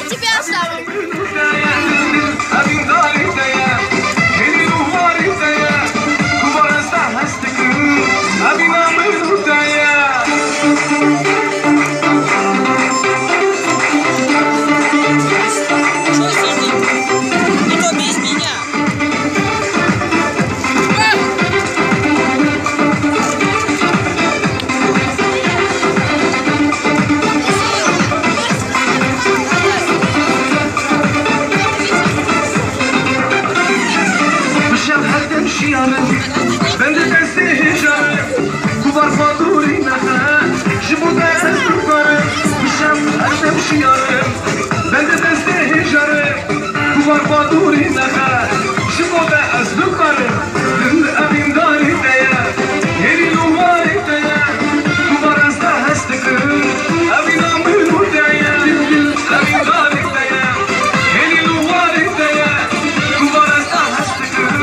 тебя оставлю. Ben de desteğim, kubar faduri naha, jibuda esnuklarım, bişem erdem şiyarım. Ben de desteğim, kubar faduri naha, jibuda esnuklarım, dün evim dari daya, yeri luvari daya, kubar azda hestikım, evin aminu daya, evin dari daya, yeri luvari daya, kubar azda hestikım,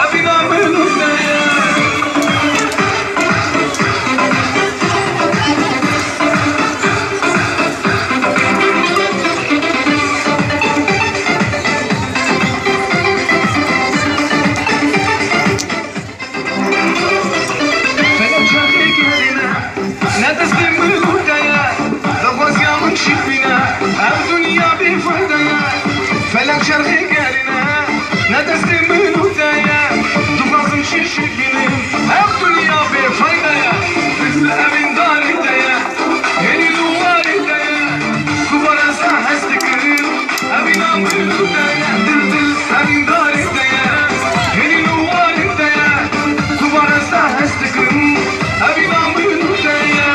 evin aminu daya. فلك شرخي قالنا ندست من ودايا دبازم شيشكيني الدنيا بفايدايا مثل أمين داري دايا هني لواري دايا كبر أسا هستكرين أمين أمين ودايا دل أمين داري دايا هني لواري دايا كبر أسا هستكرين أمين أمين ودايا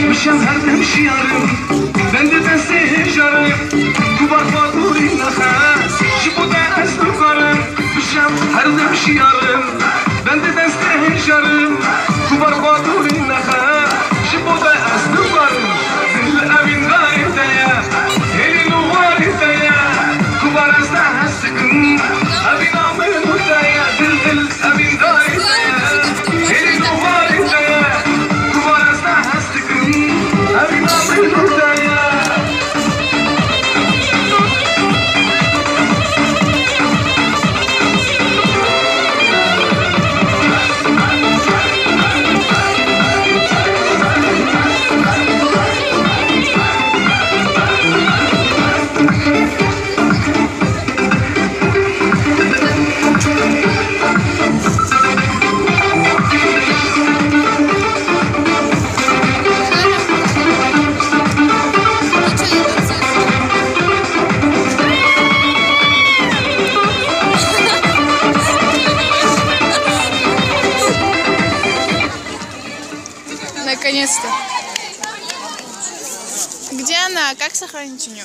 بشم هردم شیارم بنده دسته هجارم kubar faduri naha jibuda esnuklarım بشم هردم شیارم بنده دسته هجارم kubar faduri naha jibuda esnuklarım dil evin dari daya eli luvari daya kubar azda hestikım evin amenu daya dil evin dari daya eli luvari daya kubar azda hestikım evin amenu daya. Наконец-то. Где она? Как сохранить у нее?